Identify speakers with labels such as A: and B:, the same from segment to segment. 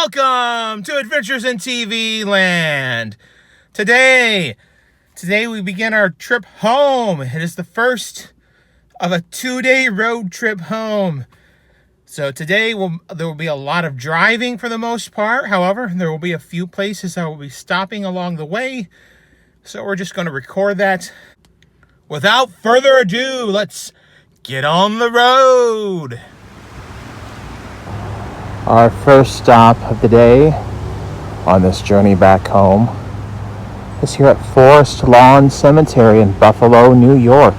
A: Welcome to Adventures in TV Land. Today we begin our trip home. It is the first of a 2-day road trip home. So today there will be a lot of driving for the most part. However, there will be a few places I will be stopping along the way. So we're just going to record that. Without further ado, let's get on the road.
B: Our first stop of the day on this journey back home is here at Forest Lawn Cemetery in Buffalo, New York.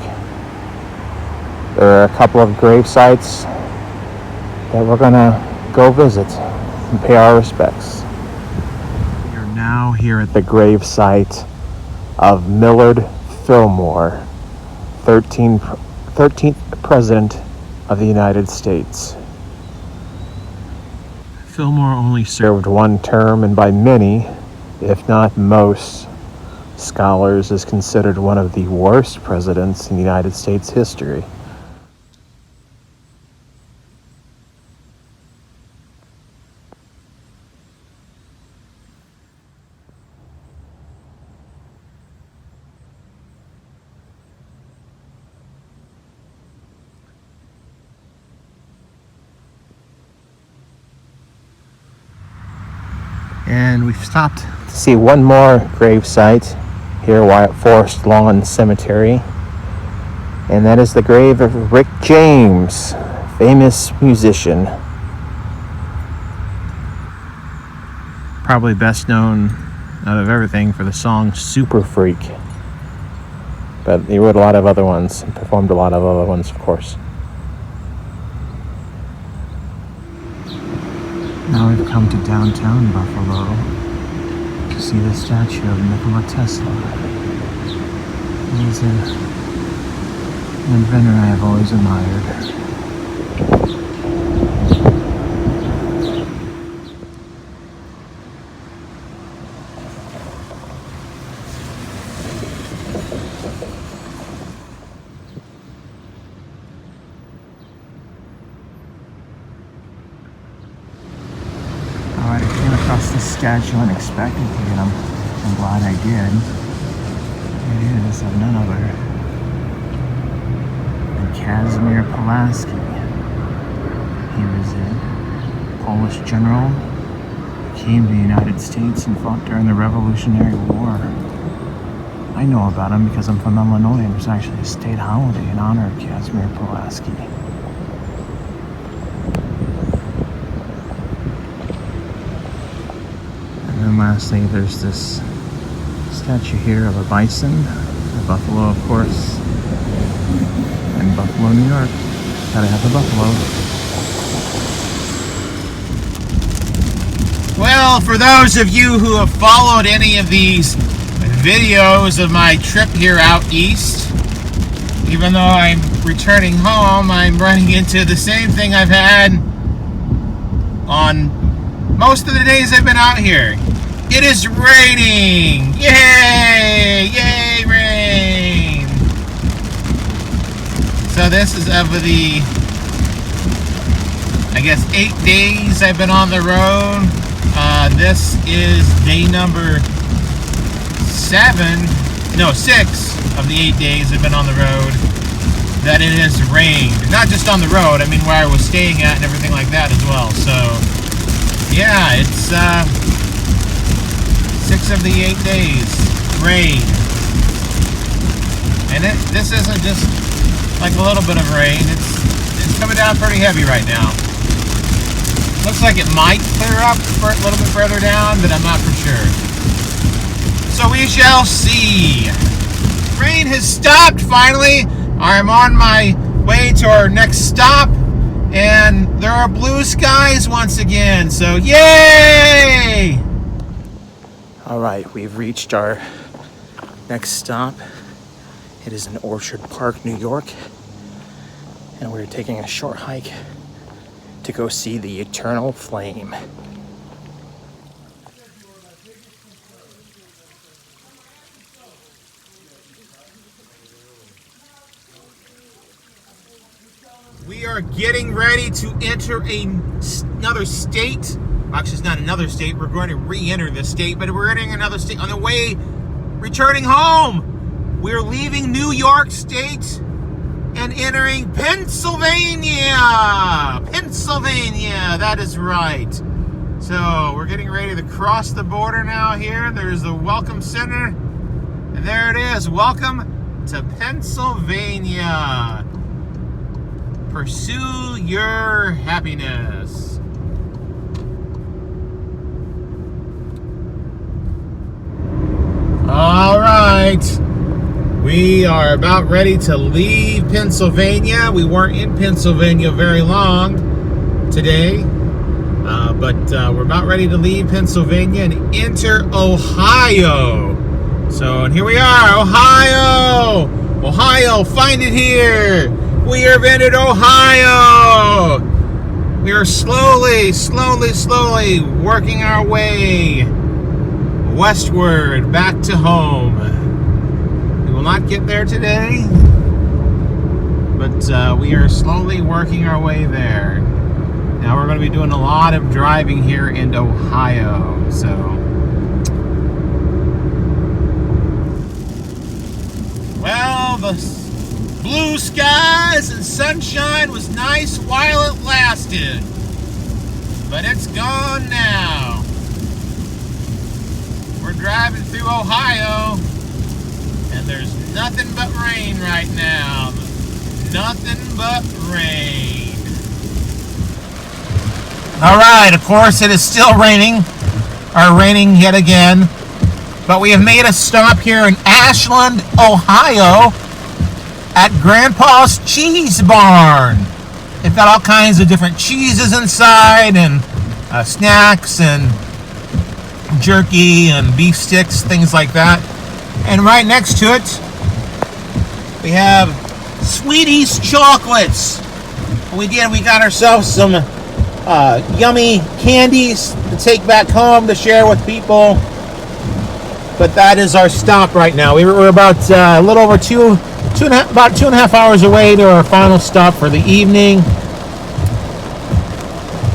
B: There are a couple of grave sites that we're gonna go visit and pay our respects. We are now here at the grave site of Millard Fillmore, 13th President of the United States. Fillmore only served one term, and by many, if not most, scholars is considered one of the worst presidents in United States history. And we've stopped to see one more grave site here at Forest Lawn Cemetery. And that is the grave of Rick James, famous musician. Probably best known out of everything for the song Super Freak. But he wrote a lot of other ones and performed a lot of other ones, of course. Now we've come to downtown Buffalo to see the statue of Nikola Tesla. He's an inventor I have always admired. I came across this statue unexpectedly, and I'm glad I did. It is of none other than Casimir Pulaski. He was a Polish general who came to the United States and fought during the Revolutionary War. I know about him because I'm from Illinois, and there's actually a state holiday in honor of Casimir Pulaski. And lastly, there's this statue here of a bison, a buffalo, of course, in Buffalo, New York. Gotta have a buffalo.
A: Well, for those of you who have followed any of these videos of my trip here out east, even though I'm returning home, I'm running into the same thing I've had on most of the days I've been out here. It is raining! Yay! Yay, rain! So this is of the, I guess, 8 days I've been on the road. This is day number 6 of the 8 days I've been on the road that it has rained. Not just on the road, I mean where I was staying at and everything like that as well. So, yeah, it's 6 of the 8 days, rain. And this isn't just like a little bit of rain, it's coming down pretty heavy right now. Looks like it might clear up for a little bit further down, but I'm not for sure. So we shall see. Rain has stopped finally. I'm on my way to our next stop, and there are blue skies once again, so yay!
B: Alright, we've reached our next stop. It is in Orchard Park, New York. And we're taking a short hike to go see the Eternal Flame.
A: We are getting ready to enter another state Actually, it's not another state. We're going to re-enter this state, but we're entering another state on the way, returning home. We're leaving New York State and entering Pennsylvania. Pennsylvania, that is right. So we're getting ready to cross the border now here. There's the Welcome Center. And there it is. Welcome to Pennsylvania. Pursue your happiness. All right. We are about ready to leave Pennsylvania. We weren't in Pennsylvania very long today, but we're about ready to leave Pennsylvania and enter Ohio. So, and here we are, Ohio! Ohio, find it here! We have entered Ohio! We are slowly working our way westward back to home. We will not get there today, but we are slowly working our way there. Now we're going to be doing a lot of driving here in Ohio, so. Well, the blue skies and sunshine was nice while it lasted, but it's gone now. We're driving through Ohio, and there's nothing but rain right now. Nothing but rain. All right, of course, it is still raining, or raining yet again, but we have made a stop here in Ashland, Ohio, at Grandpa's Cheese Barn. They've got all kinds of different cheeses inside, and snacks, and jerky, and beef sticks, things like that. And right next to it, we have Sweeties Chocolates. We got ourselves some yummy candies to take back home to share with people. But that is our stop right now. We're about a little over about 2.5 hours away to our final stop for the evening.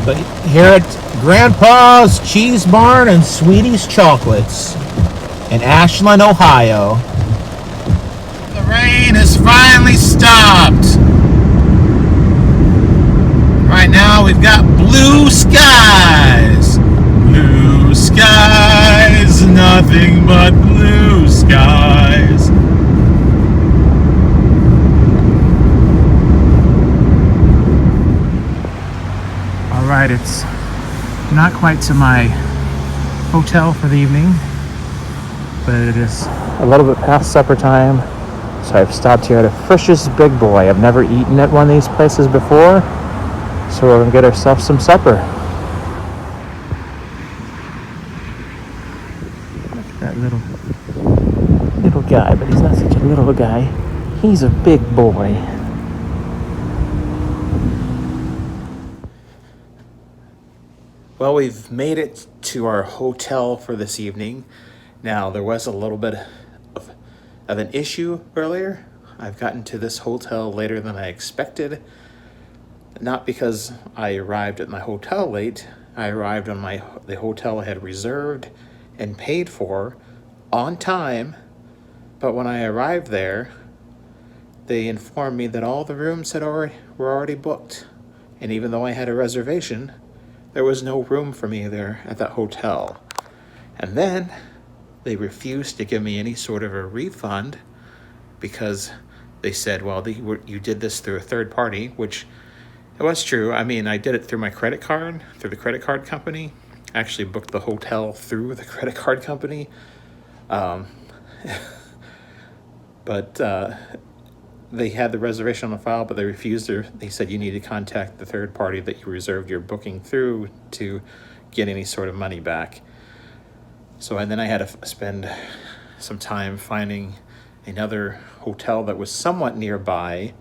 A: But here at Grandpa's Cheese Barn and Sweeties Chocolates in Ashland, Ohio. The rain has finally stopped. Right now we've got blue skies. Blue skies, nothing but blue skies. All right, it's not quite to my hotel for the evening, but it is a little bit past supper time, so I've stopped here at a Frisch's Big Boy. I've never eaten at one of these places before, so we're gonna get ourselves some supper. Look at that little guy, but he's not such a little guy. He's a big boy. Well, we've made it to our hotel for this evening. Now, there was a little bit of an issue earlier. I've gotten to this hotel later than I expected. Not because I arrived at my hotel late. I arrived on the hotel I had reserved and paid for on time. But when I arrived there, they informed me that all the rooms were already booked. And even though I had a reservation, there was no room for me there at that hotel. And then they refused to give me any sort of a refund because they said, well, you did this through a third party, which it was true. I mean, I did it through my credit card, through the credit card company. I actually booked the hotel through the credit card company. But they had the reservation on the file, but they refused. They said you need to contact the third party that you reserved your booking through to get any sort of money back. So, and then I had to spend some time finding another hotel that was somewhat nearby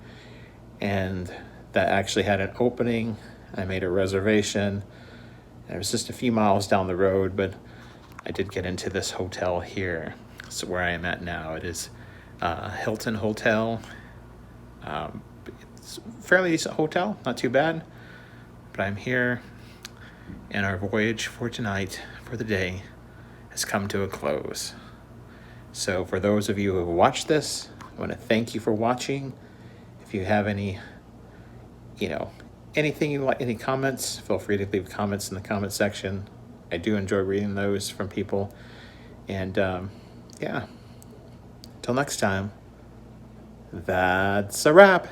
A: and that actually had an opening. I made a reservation. And it was just a few miles down the road, but I did get into this hotel here. So where I am at now, it is Hilton Hotel. It's a fairly decent hotel, not too bad. But I'm here and our voyage for tonight, for the day, has come to a close. So for those of you who have watched this, I want to thank you for watching. If you have any, anything you like, any comments, feel free to leave comments in the comment section. I do enjoy reading those from people. And yeah, until next time, that's a wrap.